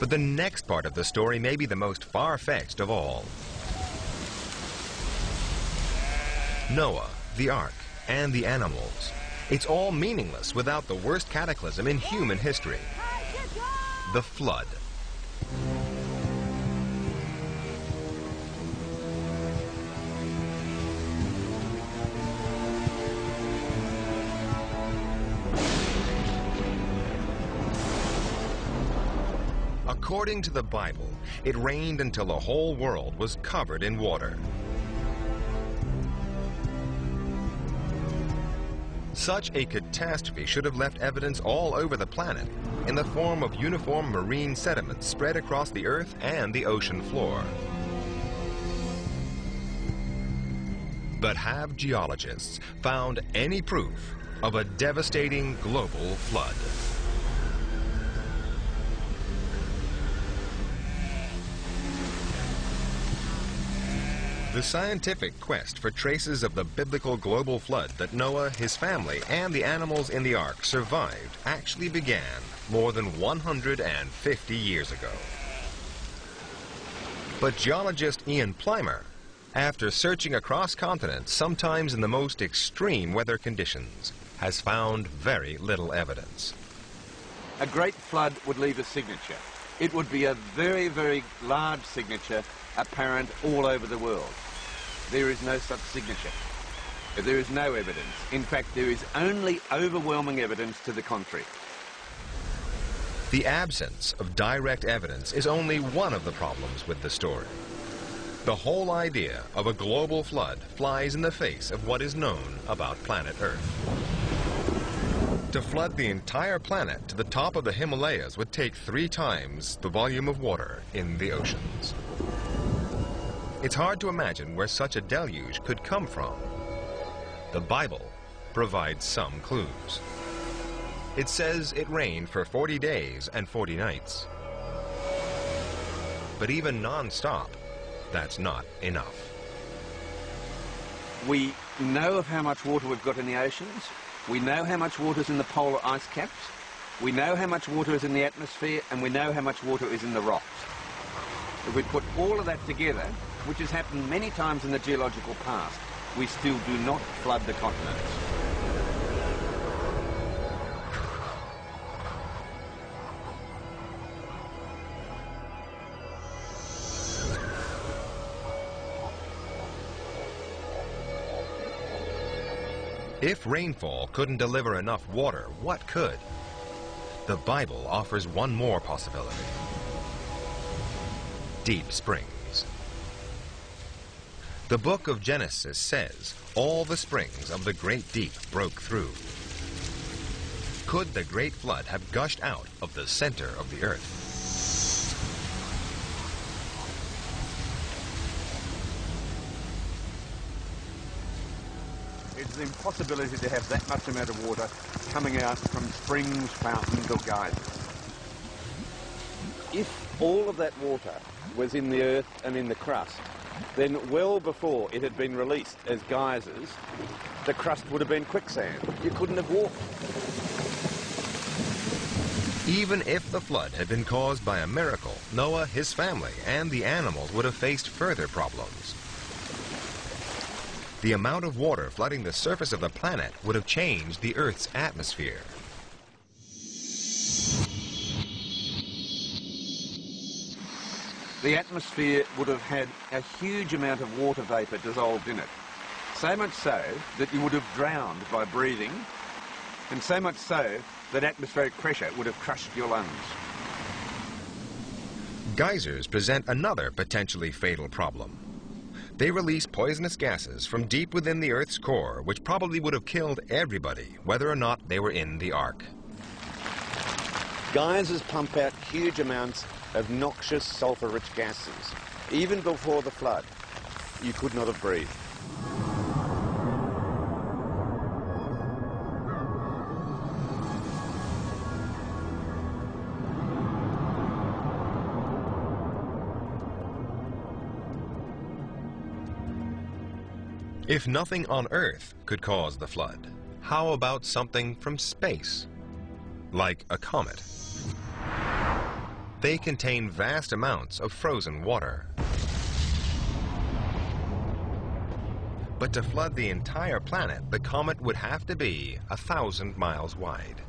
But the next part of the story may be the most far-fetched of all. Noah, the ark, and the animals. It's all meaningless without the worst cataclysm in human history, the flood. According to the Bible, it rained until the whole world was covered in water. Such a catastrophe should have left evidence all over the planet in the form of uniform marine sediments spread across the earth and the ocean floor. But have geologists found any proof of a devastating global flood? The scientific quest for traces of the biblical global flood that Noah, his family, and the animals in the ark survived actually began more than 150 years ago. But geologist Ian Plimer, after searching across continents, sometimes in the most extreme weather conditions, has found very little evidence. A great flood would leave a signature. It would be a very, very large signature apparent all over the world. There is no such signature. There is no evidence. In fact, there is only overwhelming evidence to the contrary. The absence of direct evidence is only one of the problems with the story. The whole idea of a global flood flies in the face of what is known about planet Earth. To flood the entire planet to the top of the Himalayas would take 3 times the volume of water in the oceans. It's hard to imagine where such a deluge could come from. The Bible provides some clues. It says it rained for 40 days and 40 nights. But even non-stop, that's not enough. We know of how much water we've got in the oceans. We know how much water is in the polar ice caps. We know how much water is in the atmosphere, and we know how much water is in the rocks. If we put all of that together, which has happened many times in the geological past, we still do not flood the continents. If rainfall couldn't deliver enough water, what could? The Bible offers one more possibility. Deep springs. The book of Genesis says all the springs of the great deep broke through. Could the great flood have gushed out of the center of the earth? It's an impossibility to have that much amount of water coming out from springs, fountains or geysers. If all of that water was in the earth and in the crust, then well before it had been released as geysers, the crust would have been quicksand. You couldn't have walked. Even if the flood had been caused by a miracle, Noah, his family, and the animals would have faced further problems. The amount of water flooding the surface of the planet would have changed the Earth's atmosphere. The atmosphere would have had a huge amount of water vapour dissolved in it. So much so that you would have drowned by breathing, and so much so that atmospheric pressure would have crushed your lungs. Geysers present another potentially fatal problem. They release poisonous gases from deep within the Earth's core, which probably would have killed everybody, whether or not they were in the ark. Geysers pump out huge amounts of noxious sulphur-rich gases. Even before the flood, you could not have breathed. If nothing on Earth could cause the flood, how about something from space, like a comet? They contain vast amounts of frozen water. But to flood the entire planet, the comet would have to be 1,000 miles wide,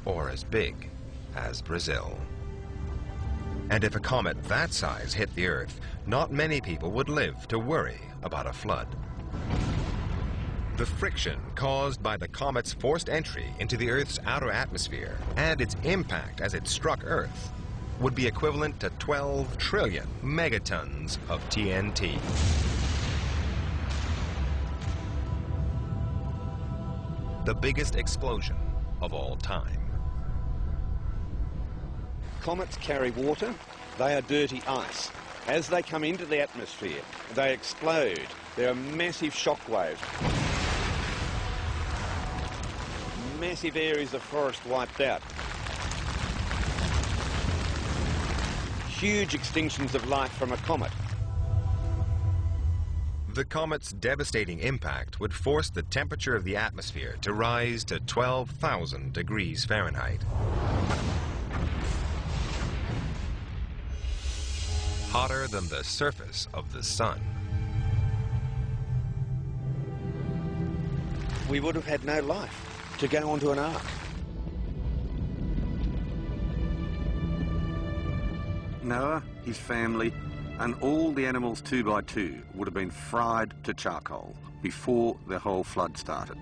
or as big as Brazil. And if a comet that size hit the Earth, not many people would live to worry about a flood. The friction caused by the comet's forced entry into the Earth's outer atmosphere and its impact as it struck Earth would be equivalent to 12 trillion megatons of TNT. The biggest explosion of all time. Comets carry water. They are dirty ice. As they come into the atmosphere, they explode. There are massive shock waves. Massive areas of forest wiped out. Huge extinctions of life from a comet. The comet's devastating impact would force the temperature of the atmosphere to rise to 12,000 degrees Fahrenheit. Hotter than the surface of the sun. We would have had no life to go onto an ark. Noah, his family, and all the animals 2 by 2 would have been fried to charcoal before the whole flood started.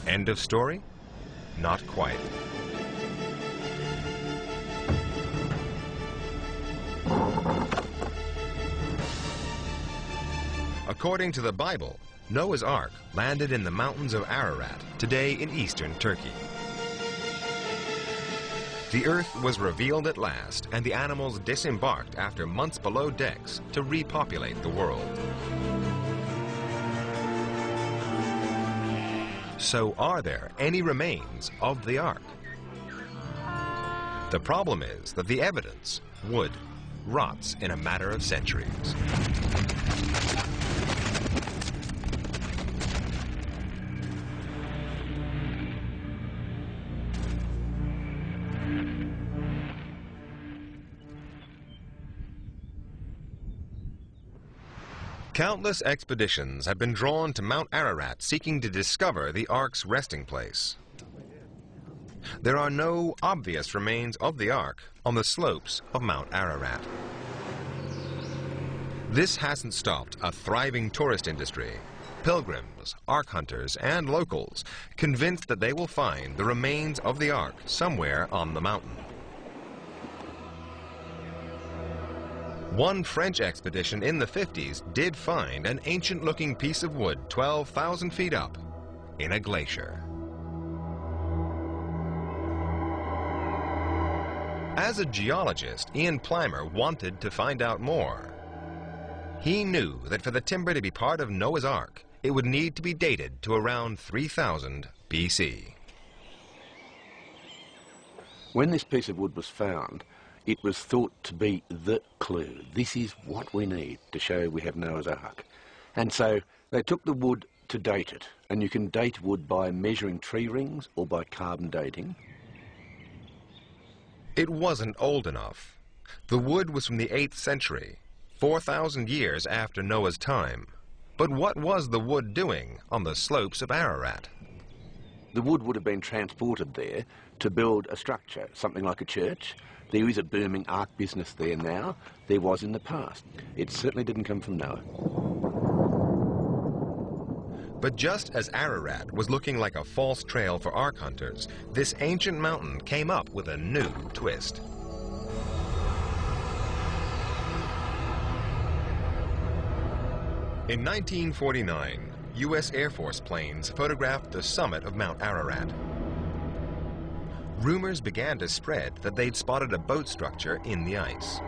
End of story? Not quite. According to the Bible, Noah's Ark landed in the mountains of Ararat, today in eastern Turkey. The earth was revealed at last, and the animals disembarked after months below decks to repopulate the world. So are there any remains of the Ark? The problem is that the evidence, wood, rots in a matter of centuries. Countless expeditions have been drawn to Mount Ararat seeking to discover the Ark's resting place. There are no obvious remains of the Ark on the slopes of Mount Ararat. This hasn't stopped a thriving tourist industry, pilgrims, Ark hunters, and locals convinced that they will find the remains of the Ark somewhere on the mountain. One French expedition in the 50s did find an ancient-looking piece of wood 12,000 feet up in a glacier. As a geologist, Ian Plimer wanted to find out more. He knew that for the timber to be part of Noah's Ark, it would need to be dated to around 3000 BC. When this piece of wood was found, it was thought to be the clue. This is what we need to show we have Noah's Ark. And so they took the wood to date it. And you can date wood by measuring tree rings or by carbon dating. It wasn't old enough. The wood was from the 8th century, 4,000 years after Noah's time. But what was the wood doing on the slopes of Ararat? The wood would have been transported there to build a structure, something like a church. There is a booming ark business there now. There was in the past. It certainly didn't come from Noah. But just as Ararat was looking like a false trail for ark hunters, this ancient mountain came up with a new twist. In 1949, U.S. Air Force planes photographed the summit of Mount Ararat. Rumors began to spread that they'd spotted a boat structure in the ice.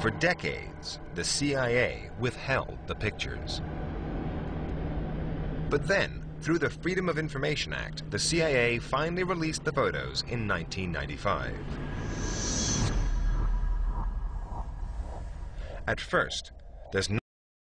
For decades, the CIA withheld the pictures. But then, through the Freedom of Information Act, the CIA finally released the photos in 1995. At first, does not